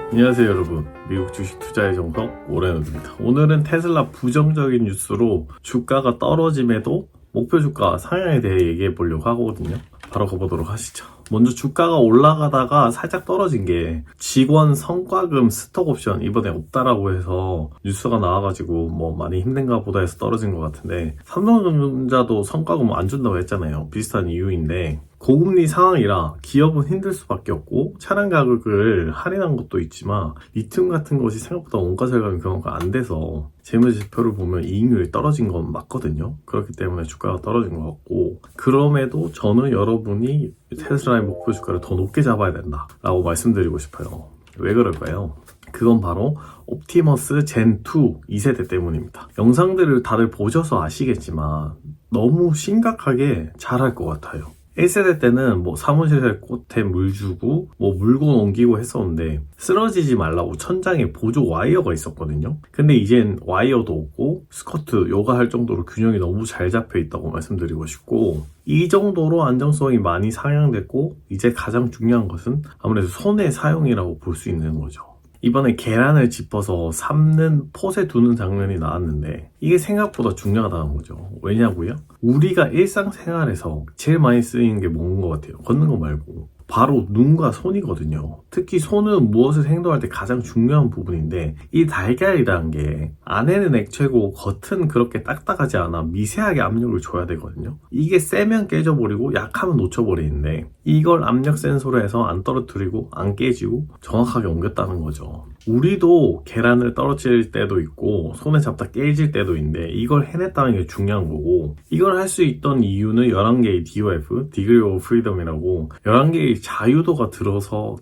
안녕하세요 여러분, 미국 주식 투자의 정석 오래노입니다. 오늘은 테슬라 부정적인 뉴스로 주가가 떨어짐에도 목표 주가 상향에 대해 얘기해 보려고 하거든요. 바로 가보도록 하시죠. 먼저 주가가 올라가다가 살짝 떨어진 게 직원 성과금 스톡옵션 이번에 없다라고 해서 뉴스가 나와가지고 뭐 많이 힘든가 보다 해서 떨어진 것 같은데, 삼성전자도 성과금 안 준다고 했잖아요. 비슷한 이유인데 고금리 상황이라 기업은 힘들 수밖에 없고, 차량 가격을 할인한 것도 있지만 리튬 같은 것이 생각보다 원가 절감이 경험가 안 돼서 재무제표를 보면 이익률이 떨어진 건 맞거든요. 그렇기 때문에 주가가 떨어진 것 같고, 그럼에도 저는 여러분이 테슬라의 목표 주가를 더 높게 잡아야 된다 라고 말씀드리고 싶어요. 왜 그럴까요? 그건 바로 옵티머스 젠2 2세대 때문입니다. 영상들을 다들 보셔서 아시겠지만 너무 심각하게 잘할 것 같아요. 1세대 때는 뭐 사무실에 꽃에 물 주고 뭐 물건 옮기고 했었는데 쓰러지지 말라고 천장에 보조 와이어가 있었거든요. 근데 이젠 와이어도 없고 스커트, 요가 할 정도로 균형이 너무 잘 잡혀 있다고 말씀드리고 싶고, 이 정도로 안정성이 많이 상향됐고, 이제 가장 중요한 것은 아무래도 손의 사용이라고 볼 수 있는 거죠. 이번에 계란을 짚어서 삶는 폿에 두는 장면이 나왔는데 이게 생각보다 중요하다는 거죠. 왜냐고요? 우리가 일상생활에서 제일 많이 쓰이는 게 뭔 것 같아요? 걷는 거 말고 바로 눈과 손이거든요. 특히 손은 무엇을 행동할 때 가장 중요한 부분인데, 이 달걀이라는 게 안에는 액체고 겉은 그렇게 딱딱하지 않아 미세하게 압력을 줘야 되거든요. 이게 세면 깨져버리고 약하면 놓쳐버리는데, 이걸 압력 센서로 해서 안 떨어뜨리고 안 깨지고 정확하게 옮겼다는 거죠. 우리도 계란을 떨어뜨릴 때도 있고 손에 잡다 깨질 때도 있는데 이걸 해냈다는 게 중요한 거고, 이걸 할 수 있던 이유는 11개의 DOF, Degree of Freedom이라고 11개의 자유도가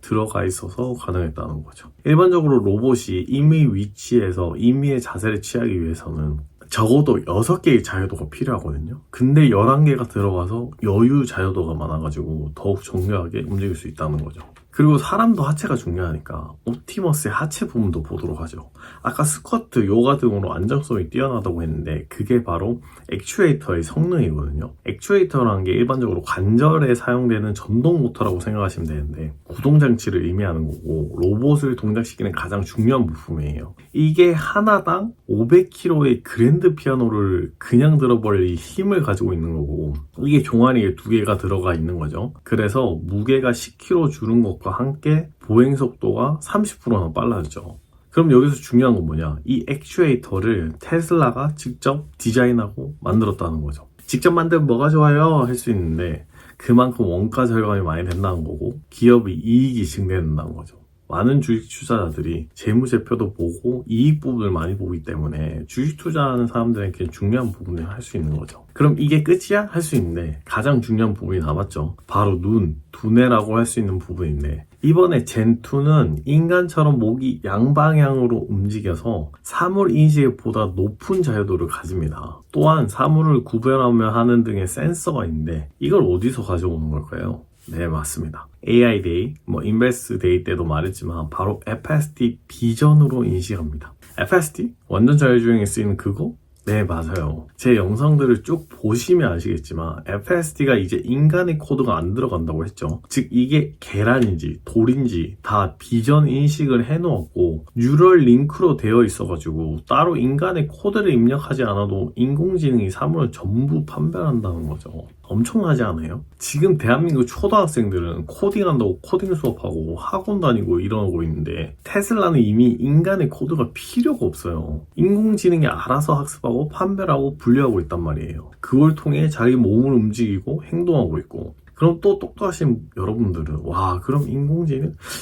들어가 있어서 가능했다는 거죠. 일반적으로 로봇이 임의 위치에서 임의의 자세를 취하기 위해서는 적어도 6개의 자유도가 필요하거든요. 근데 11개가 들어가서 여유 자유도가 많아가지고 더욱 정교하게 움직일 수 있다는 거죠. 그리고 사람도 하체가 중요하니까 옵티머스의 하체 부분도 보도록 하죠. 아까 스쿼트, 요가 등으로 안정성이 뛰어나다고 했는데 그게 바로 액추에이터의 성능이거든요. 액추에이터라는 게 일반적으로 관절에 사용되는 전동 모터라고 생각하시면 되는데 구동장치를 의미하는 거고, 로봇을 동작시키는 가장 중요한 부품이에요. 이게 하나당 500kg의 그랜드 피아노를 그냥 들어버릴 힘을 가지고 있는 거고, 이게 종아리에 2개가 들어가 있는 거죠. 그래서 무게가 10kg 줄은 것과 함께 보행 속도가 30%나 빨라지죠. 그럼 여기서 중요한 건 뭐냐? 이 액추에이터를 테슬라가 직접 디자인하고 만들었다는 거죠. 직접 만들면 뭐가 좋아요? 할 수 있는데 그만큼 원가 절감이 많이 된다는 거고, 기업의 이익이 증대된다는 거죠. 많은 주식 투자자들이 재무제표도 보고 이익 부분을 많이 보기 때문에 주식 투자하는 사람들에게 중요한 부분을 할 수 있는 거죠. 그럼 이게 끝이야? 할 수 있는데 가장 중요한 부분이 남았죠. 바로 눈, 두뇌라고 할 수 있는 부분인데, 이번에 젠2는 인간처럼 목이 양방향으로 움직여서 사물 인식에 보다 높은 자유도를 가집니다. 또한 사물을 구별하며 하는 등의 센서가 있는데 이걸 어디서 가져오는 걸까요? 네, 맞습니다. AI 데이, 인베스트 데이 때도 말했지만 바로 FSD 비전으로 인식합니다. FSD? 완전 자율주행에 쓰이는 그거? 네, 맞아요. 제 영상들을 쭉 보시면 아시겠지만 FSD가 이제 인간의 코드가 안 들어간다고 했죠. 즉 이게 계란인지 돌인지 다 비전 인식을 해놓았고 뉴럴 링크로 되어 있어가지고 따로 인간의 코드를 입력하지 않아도 인공지능이 사물을 전부 판별한다는 거죠. 엄청나지 않아요? 지금 대한민국 초등학생들은 코딩한다고 코딩 수업하고 학원 다니고 이러고 있는데, 테슬라는 이미 인간의 코드가 필요가 없어요. 인공지능이 알아서 학습하고 판별하고 분류하고 있단 말이에요. 그걸 통해 자기 몸을 움직이고 행동하고 있고, 그럼 또 똑똑하신 여러분들은 그럼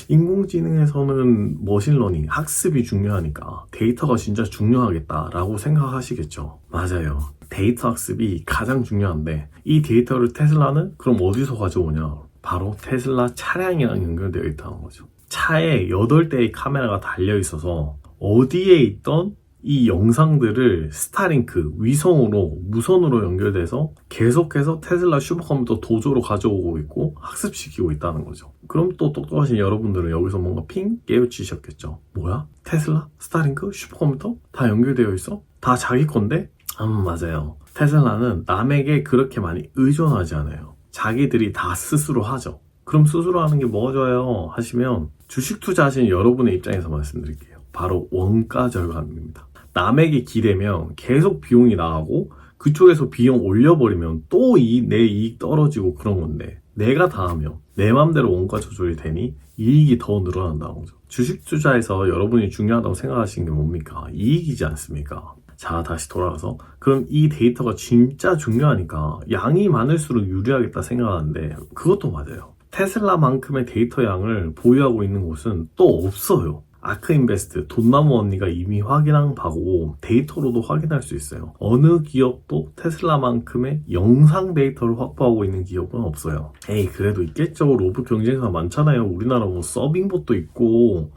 인공지능에서는 머신러닝, 학습이 중요하니까 데이터가 진짜 중요하겠다라고 생각하시겠죠. 맞아요. 데이터 학습이 가장 중요한데 이 데이터를 테슬라는 그럼 어디서 가져오냐? 바로 테슬라 차량이랑 연결되어 있다는 거죠. 차에 8대의 카메라가 달려 있어서 어디에 있던 이 영상들을 스타링크, 위성으로, 무선으로 연결돼서 계속해서 테슬라 슈퍼컴퓨터 도조로 가져오고 있고 학습시키고 있다는 거죠. 그럼 또 똑똑하신 여러분들은 여기서 뭔가 핑 깨우치셨겠죠. 뭐야? 테슬라? 스타링크? 슈퍼컴퓨터? 다 연결되어 있어? 다 자기 건데? 맞아요. 테슬라는 남에게 그렇게 많이 의존하지 않아요. 자기들이 다 스스로 하죠. 그럼 스스로 하는 게 뭐가 좋아요? 하시면 주식 투자하시는 여러분의 입장에서 말씀드릴게요. 바로 원가 절감입니다. 남에게 기대면 계속 비용이 나가고 그쪽에서 비용 올려버리면 또 내 이익 떨어지고 그런 건데, 내가 다 하면 내 맘대로 원가 조절이 되니 이익이 더 늘어난다는 거죠. 주식 투자에서 여러분이 중요하다고 생각하시는 게 뭡니까? 이익이지 않습니까? 자, 다시 돌아가서 그럼 이 데이터가 진짜 중요하니까 양이 많을수록 유리하겠다 생각하는데 그것도 맞아요. 테슬라만큼의 데이터 양을 보유하고 있는 곳은 또 없어요. 아크인베스트, 돈나무 언니가 이미 확인한 바고 데이터로도 확인할 수 있어요. 어느 기업도 테슬라만큼의 영상 데이터를 확보하고 있는 기업은 없어요. 에이, 그래도 있겠죠. 로봇 경쟁사 많잖아요. 우리나라 뭐 서빙봇도 있고.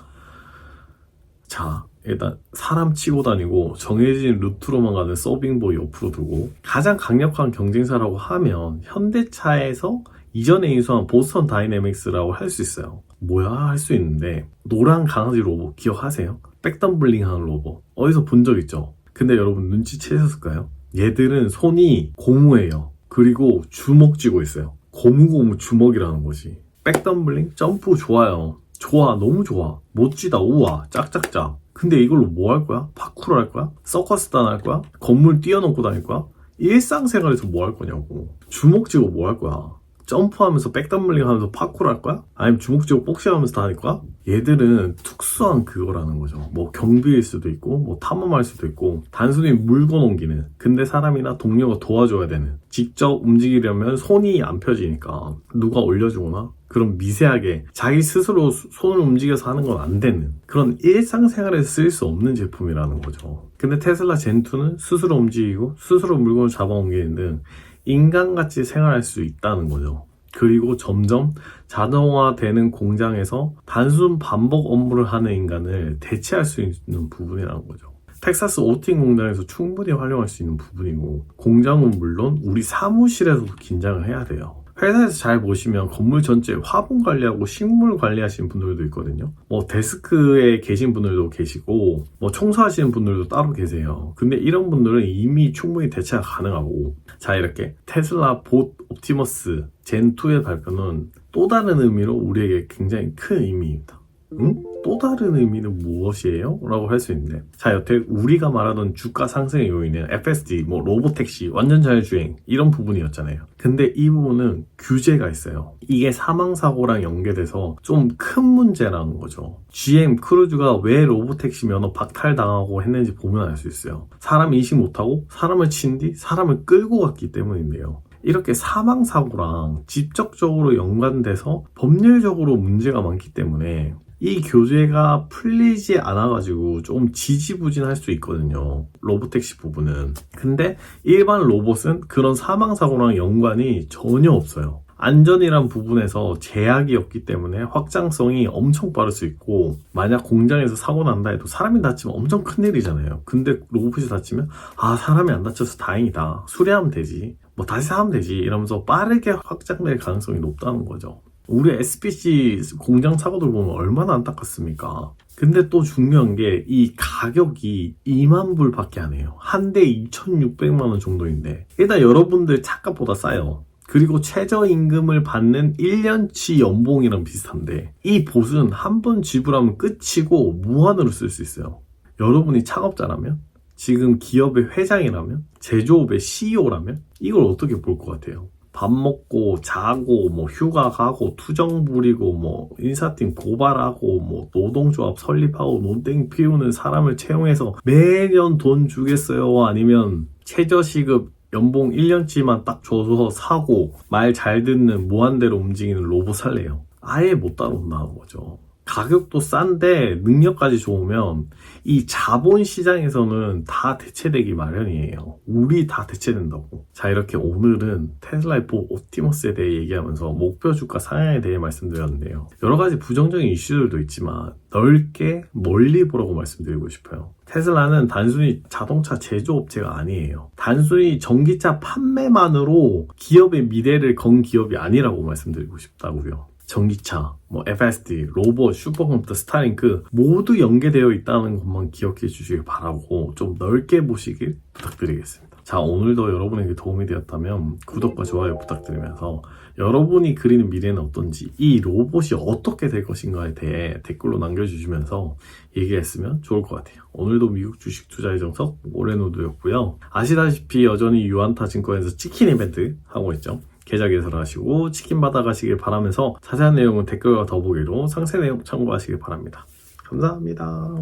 자, 일단 사람 치고 다니고 정해진 루트로만 가는 서빙봇 옆으로 두고, 가장 강력한 경쟁사라고 하면 현대차에서 이전에 인수한 보스턴 다이내믹스라고 할 수 있어요. 뭐야? 할 수 있는데, 노란 강아지 로봇 기억하세요? 백덤블링 하는 로봇 어디서 본 적 있죠? 근데 여러분 눈치채셨을까요? 얘들은 손이 고무예요. 그리고 주먹 쥐고 있어요. 고무고무 주먹이라는 거지. 백덤블링 점프 좋아요. 좋아, 너무 좋아. 멋지다, 우와, 짝짝짝. 근데 이걸로 뭐 할 거야? 파쿠르 할 거야? 서커스단 할 거야? 건물 뛰어넘고 다닐 거야? 일상생활에서 뭐 할 거냐고. 주먹 쥐고 뭐 할 거야? 점프하면서 백덤블링 하면서 파쿠르 할 거야? 아니면 주먹 쥐고 복싱하면서 다닐 거야? 얘들은 특수한 그거라는 거죠. 뭐 경비일 수도 있고, 뭐 탐험할 수도 있고, 단순히 물건 옮기는, 근데 사람이나 동료가 도와줘야 되는, 직접 움직이려면 손이 안 펴지니까 누가 올려주거나 그런 미세하게 자기 스스로 손을 움직여서 하는 건 안 되는, 그런 일상생활에서 쓸 수 없는 제품이라는 거죠. 근데 테슬라 젠2는 스스로 움직이고 스스로 물건을 잡아 옮기는 등 인간같이 생활할 수 있다는 거죠. 그리고 점점 자동화되는 공장에서 단순 반복 업무를 하는 인간을 대체할 수 있는 부분이라는 거죠. 텍사스 오틴 공장에서 충분히 활용할 수 있는 부분이고, 공장은 물론 우리 사무실에서도 긴장을 해야 돼요. 회사에서 잘 보시면 건물 전체에 화분 관리하고 식물 관리하시는 분들도 있거든요. 뭐 데스크에 계신 분들도 계시고, 뭐 청소하시는 분들도 따로 계세요. 근데 이런 분들은 이미 충분히 대체가 가능하고, 자, 이렇게 테슬라 봇 옵티머스 젠2의 발표는 또 다른 의미로 우리에게 굉장히 큰 의미입니다. 응? 또 다른 의미는 무엇이에요? 라고 할 수 있는데, 자, 여태 우리가 말하던 주가 상승의 요인은 FSD, 뭐 로보택시, 완전 자율주행 이런 부분이었잖아요. 근데 이 부분은 규제가 있어요. 이게 사망사고랑 연계돼서 좀 큰 문제라는 거죠. GM 크루즈가 왜 로보택시 면허 박탈당하고 했는지 보면 알 수 있어요. 사람 인식 못하고 사람을 친 뒤 사람을 끌고 갔기 때문인데요. 이렇게 사망사고랑 직접적으로 연관돼서 법률적으로 문제가 많기 때문에 이 교재가 풀리지 않아가지고 좀 지지부진할 수 있거든요. 로보택시 부분은. 근데 일반 로봇은 그런 사망사고랑 연관이 전혀 없어요. 안전이란 부분에서 제약이 없기 때문에 확장성이 엄청 빠를 수 있고, 만약 공장에서 사고 난다 해도 사람이 다치면 엄청 큰일이잖아요. 근데 로봇이 다치면 아, 사람이 안 다쳐서 다행이다, 수리하면 되지, 뭐 다시 하면 되지, 이러면서 빠르게 확장될 가능성이 높다는 거죠. 우리 SPC 공장 사고들 보면 얼마나 안타깝습니까? 근데 또 중요한 게 이 가격이 2만 불 밖에 안 해요. 한 대 2,600만 원 정도인데, 일단 여러분들 차값보다 싸요. 그리고 최저임금을 받는 1년치 연봉이랑 비슷한데, 이 봇은 한 번 지불하면 끝이고 무한으로 쓸 수 있어요. 여러분이 창업자라면, 지금 기업의 회장이라면, 제조업의 CEO라면 이걸 어떻게 볼 것 같아요? 밥 먹고 자고 뭐 휴가 가고 투정 부리고 뭐 인사팀 고발하고 뭐 노동조합 설립하고 논땡 피우는 사람을 채용해서 매년 돈 주겠어요? 아니면 최저시급 연봉 1년치만 딱 줘서 사고 말 잘 듣는 무한대로 움직이는 로봇 살래요? 아예 못 따라온다는 거죠. 가격도 싼데 능력까지 좋으면 이 자본시장에서는 다 대체되기 마련이에요. 우리 다 대체된다고. 자, 이렇게 오늘은 테슬라의 봇 옵티머스에 대해 얘기하면서 목표 주가 상향에 대해 말씀드렸는데요. 여러 가지 부정적인 이슈들도 있지만 넓게 멀리 보라고 말씀드리고 싶어요. 테슬라는 단순히 자동차 제조업체가 아니에요. 단순히 전기차 판매만으로 기업의 미래를 건 기업이 아니라고 말씀드리고 싶다고요. 전기차, 뭐 FSD, 로봇, 슈퍼컴퓨터, 스타링크 모두 연계되어 있다는 것만 기억해 주시길 바라고 좀 넓게 보시길 부탁드리겠습니다. 자, 오늘도 여러분에게 도움이 되었다면 구독과 좋아요 부탁드리면서 여러분이 그리는 미래는 어떤지, 이 로봇이 어떻게 될 것인가에 대해 댓글로 남겨주시면서 얘기했으면 좋을 것 같아요. 오늘도 미국 주식 투자의 정석 오레노드였고요. 아시다시피 여전히 유안타 증권에서 치킨 이벤트 하고 있죠. 계좌 개설하시고 치킨 받아가시길 바라면서 자세한 내용은 댓글과 더보기로 상세 내용 참고하시길 바랍니다. 감사합니다.